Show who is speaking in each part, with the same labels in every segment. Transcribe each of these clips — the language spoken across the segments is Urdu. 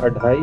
Speaker 1: 2.5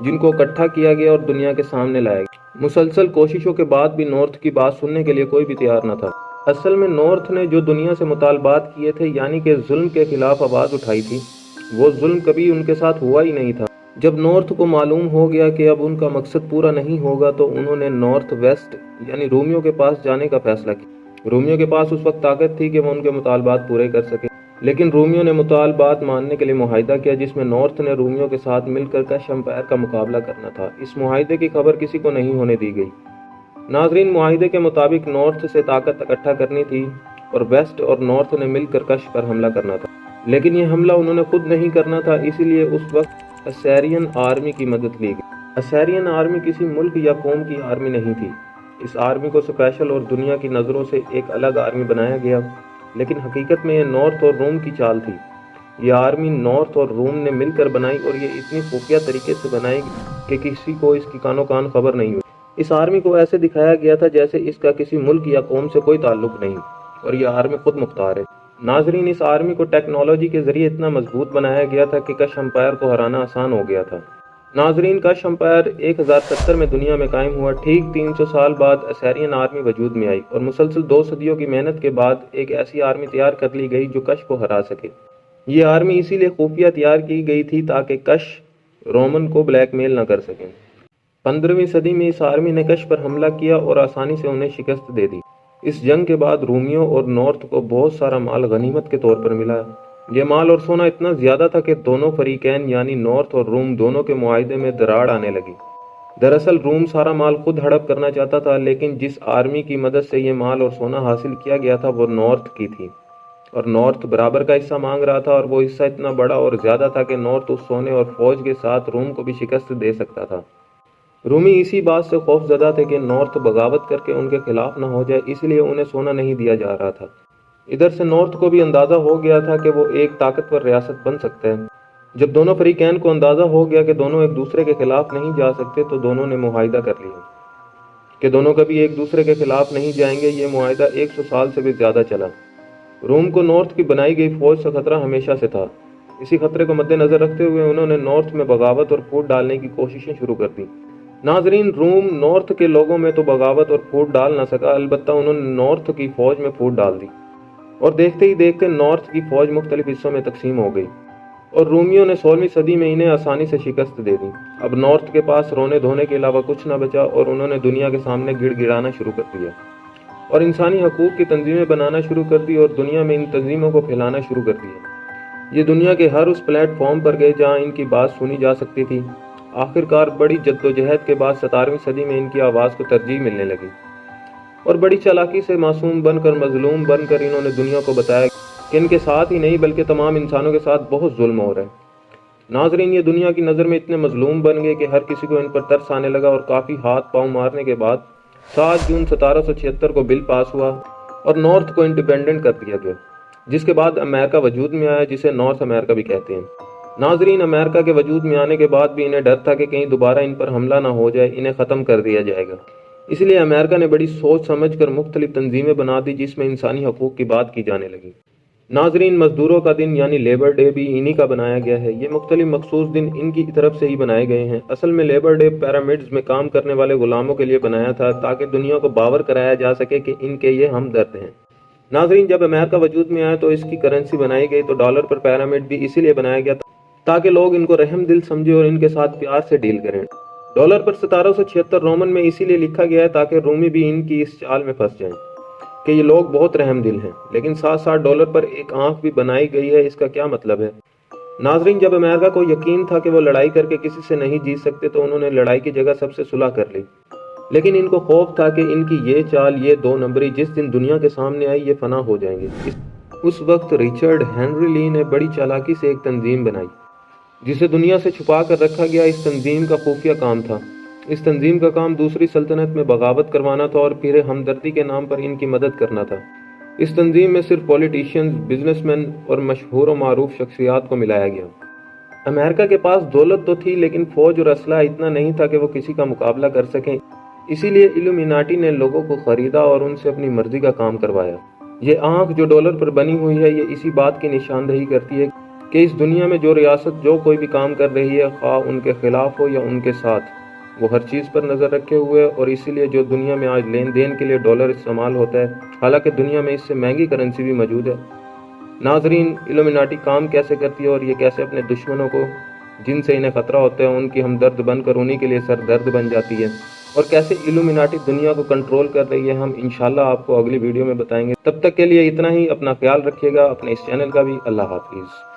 Speaker 1: جن کو اکٹھا کیا گیا اور دنیا کے سامنے لایا گیا۔ مسلسل کوششوں کے بعد بھی نارتھ کی بات سننے کے لیے کوئی بھی تیار نہ تھا۔ اصل میں نارتھ نے جو دنیا سے مطالبات کیے تھے، یعنی کہ ظلم کے خلاف آواز اٹھائی تھی، وہ ظلم کبھی ان کے ساتھ ہوا ہی نہیں تھا۔ جب نارتھ کو معلوم ہو گیا کہ اب ان کا مقصد پورا نہیں ہوگا تو انہوں نے نارتھ ویسٹ یعنی رومیوں کے پاس جانے کا فیصلہ کیا۔ رومیوں کے پاس اس وقت طاقت تھی کہ وہ ان کے مطالبات پورے کر سکے، لیکن رومیوں نے مطالبات ماننے کے لیے معاہدہ کیا جس میں نارتھ نے رومیوں کے ساتھ مل کر کش امپائر کا مقابلہ کرنا تھا۔ اس معاہدے کی خبر کسی کو نہیں ہونے دی گئی۔ ناظرین، معاہدے کے مطابق نارتھ سے طاقت اکٹھا کرنی تھی اور ویسٹ اور نارتھ نے مل کر کش پر حملہ کرنا تھا، لیکن یہ حملہ انہوں نے خود نہیں کرنا تھا، اسی لیے اس وقت اسیرین آرمی کی مدد لی گئی۔ اسیرین آرمی کسی ملک یا قوم کی آرمی نہیں تھی۔ اس آرمی کو اسپیشل اور دنیا کی نظروں سے ایک الگ آرمی بنایا گیا، لیکن حقیقت میں یہ نارتھ اور روم کی چال تھی۔ یہ آرمی نارتھ اور روم نے مل کر بنائی اور یہ اتنی خفیہ طریقے سے بنائی کہ کسی کو اس کی کانوں کان خبر نہیں ہوئی۔ اس آرمی کو ایسے دکھایا گیا تھا جیسے اس کا کسی ملک یا قوم سے کوئی تعلق نہیں اور یہ آرمی خود مختار ہے۔ ناظرین، اس آرمی کو ٹیکنالوجی کے ذریعے اتنا مضبوط بنایا گیا تھا کہ کش امپائر کو ہرانا آسان ہو گیا تھا۔ ناظرین، کش امپائر 1070 میں دنیا میں قائم ہوا۔ ٹھیک 300 سال بعد اسیرین آرمی وجود میں آئی اور مسلسل 2 صدیوں کی محنت کے بعد ایک ایسی آرمی تیار کر لی گئی جو کش کو ہرا سکے۔ یہ آرمی اسی لیے خفیہ تیار کی گئی تھی تاکہ کش رومن کو بلیک میل نہ کر سکیں۔ 15ویں صدی میں اس آرمی نے کش پر حملہ کیا اور آسانی سے انہیں شکست دے دی۔ اس جنگ کے بعد رومیوں اور نارتھ کو بہت سارا مال غنیمت کے طور پر ملا۔ یہ مال اور سونا اتنا زیادہ تھا کہ دونوں فریقین یعنی نارتھ اور روم دونوں کے معاہدے میں دراڑ آنے لگی۔ دراصل روم سارا مال خود ہڑپ کرنا چاہتا تھا، لیکن جس آرمی کی مدد سے یہ مال اور سونا حاصل کیا گیا تھا وہ نارتھ کی تھی، اور نارتھ برابر کا حصہ مانگ رہا تھا، اور وہ حصہ اتنا بڑا اور زیادہ تھا کہ نارتھ اس سونے اور فوج کے ساتھ روم کو بھی شکست دے سکتا تھا۔ رومی اسی بات سے خوف زدہ تھے کہ نارتھ بغاوت کر کے ان کے خلاف نہ ہو جائے، اس لیے انہیں سونا نہیں دیا جا رہا تھا۔ ادھر سے نارتھ کو بھی اندازہ ہو گیا تھا کہ وہ ایک طاقتور ریاست بن سکتا ہے۔ جب دونوں فریقین کو اندازہ ہو گیا کہ دونوں ایک دوسرے کے خلاف نہیں جا سکتے تو دونوں نے معاہدہ کر لیا کہ دونوں کبھی ایک دوسرے کے خلاف نہیں جائیں گے۔ یہ معاہدہ 100 سال سے بھی زیادہ چلا۔ روم کو نارتھ کی بنائی گئی فوج سے خطرہ ہمیشہ سے تھا۔ اسی خطرے کو مد نظر رکھتے ہوئے انہوں نے نارتھ میں بغاوت اور پھوٹ ڈالنے کی کوششیں شروع کر دیں۔ ناظرین، روم نارتھ کے لوگوں میں تو بغاوت اور پھوٹ ڈال نہ سکا، البتہ انہوں نے نارتھ کی فوج میں پھوٹ ڈال دی، اور دیکھتے ہی دیکھتے نارتھ کی فوج مختلف حصوں میں تقسیم ہو گئی اور رومیوں نے 16ویں صدی میں انہیں آسانی سے شکست دے دی۔ اب نارتھ کے پاس رونے دھونے کے علاوہ کچھ نہ بچا اور انہوں نے دنیا کے سامنے گڑ گڑانا شروع کر دیا اور انسانی حقوق کی تنظیمیں بنانا شروع کر دی اور دنیا میں ان تنظیموں کو پھیلانا شروع کر دیا۔ یہ دنیا کے ہر اس پلیٹ فارم پر گئے جہاں ان کی بات سنی جا سکتی تھی۔ آخرکار بڑی جدوجہد کے بعد 17ویں صدی میں ان کی آواز کو ترجیح ملنے لگی اور بڑی چالاکی سے معصوم بن کر مظلوم بن کر انہوں نے دنیا کو بتایا کہ ان کے ساتھ ہی نہیں بلکہ تمام انسانوں کے ساتھ بہت ظلم ہو رہا ہے۔ ناظرین، یہ دنیا کی نظر میں اتنے مظلوم بن گئے کہ ہر کسی کو ان پر ترس آنے لگا اور کافی ہاتھ پاؤں مارنے کے بعد 7 جون 1776 کو بل پاس ہوا اور نارتھ کو انڈیپینڈنٹ کر دیا گیا، جس کے بعد امریکہ وجود میں آیا، جسے نارتھ امریکہ بھی کہتے ہیں۔ ناظرین، امریکہ کے وجود میں آنے کے بعد بھی انہیں ڈر تھا کہ کہیں دوبارہ ان پر حملہ نہ ہو جائے، انہیں ختم کر دیا جائے گا، اس لیے امریکہ نے بڑی سوچ سمجھ کر مختلف تنظیمیں بنا دی جس میں انسانی حقوق کی بات کی جانے لگی۔ ناظرین، مزدوروں کا دن یعنی لیبر ڈے بھی انہی کا بنایا گیا ہے۔ یہ مختلف مخصوص دن ان کی طرف سے ہی بنائے گئے ہیں۔ اصل میں لیبر ڈے پیرامڈز میں کام کرنے والے غلاموں کے لیے بنایا تھا تاکہ دنیا کو باور کرایا جا سکے کہ ان کے یہ ہمدرد ہیں۔ ناظرین، جب امریکہ وجود میں آیا تو اس کی کرنسی بنائی گئی، تو ڈالر پر پیرامڈ بھی اسی لیے بنایا گیا تاکہ لوگ ان کو رحم دل سمجھے اور ان کے ساتھ پیار سے ڈیل کریں۔ ڈالر پر 1776 رومن میں اسی لیے لکھا گیا ہے تاکہ رومی بھی ان کی اس چال میں پھنس جائیں کہ یہ لوگ بہت رحم دل ہیں، لیکن ساتھ ساتھ ڈالر پر ایک آنکھ بھی بنائی گئی ہے۔ اس کا کیا مطلب ہے؟ ناظرین، جب امریکہ کو یقین تھا کہ وہ لڑائی کر کے کسی سے نہیں جیت سکتے تو انہوں نے لڑائی کی جگہ سب سے صلح کر لی، لیکن ان کو خوف تھا کہ ان کی یہ چال، یہ 2 نمبری جس دن دنیا کے سامنے آئی، یہ فنا ہو جائیں گے۔ اس وقت رچرڈ ہنری لی نے بڑی چالاکی سے ایک تنظیم بنائی جسے دنیا سے چھپا کر رکھا گیا۔ اس تنظیم کا خفیہ کام تھا۔ اس تنظیم کا کام دوسری سلطنت میں بغاوت کروانا تھا اور پھر ہمدردی کے نام پر ان کی مدد کرنا تھا۔ اس تنظیم میں صرف پولیٹیشینز، بزنس مین اور مشہور و معروف شخصیات کو ملایا گیا۔ امریکہ کے پاس دولت تو تھی لیکن فوج اور اسلحہ اتنا نہیں تھا کہ وہ کسی کا مقابلہ کر سکیں، اسی لیے ایلومیناٹی نے لوگوں کو خریدا اور ان سے اپنی مرضی کا کام کروایا۔ یہ آنکھ جو ڈالر پر بنی ہوئی ہے، یہ اسی بات کی نشاندہی کرتی ہے کہ اس دنیا میں جو ریاست جو کوئی بھی کام کر رہی ہے، خواہ ان کے خلاف ہو یا ان کے ساتھ، وہ ہر چیز پر نظر رکھے ہوئے، اور اسی لیے جو دنیا میں آج لین دین کے لیے ڈالر استعمال ہوتا ہے، حالانکہ دنیا میں اس سے مہنگی کرنسی بھی موجود ہے۔ ناظرین، الومناٹی کام کیسے کرتی ہے اور یہ کیسے اپنے دشمنوں کو جن سے انہیں خطرہ ہوتا ہے ان کی ہمدرد بن کر انہی کے لیے سردرد بن جاتی ہے، اور کیسے الومناٹی دنیا کو کنٹرول کر رہی ہے، ہم انشاءاللہ آپ کو اگلی ویڈیو میں بتائیں گے۔ تب تک کے لیے اتنا ہی، اپنا خیال رکھیے گا، اپنے اس چینل کا بھی۔ اللہ حافظ۔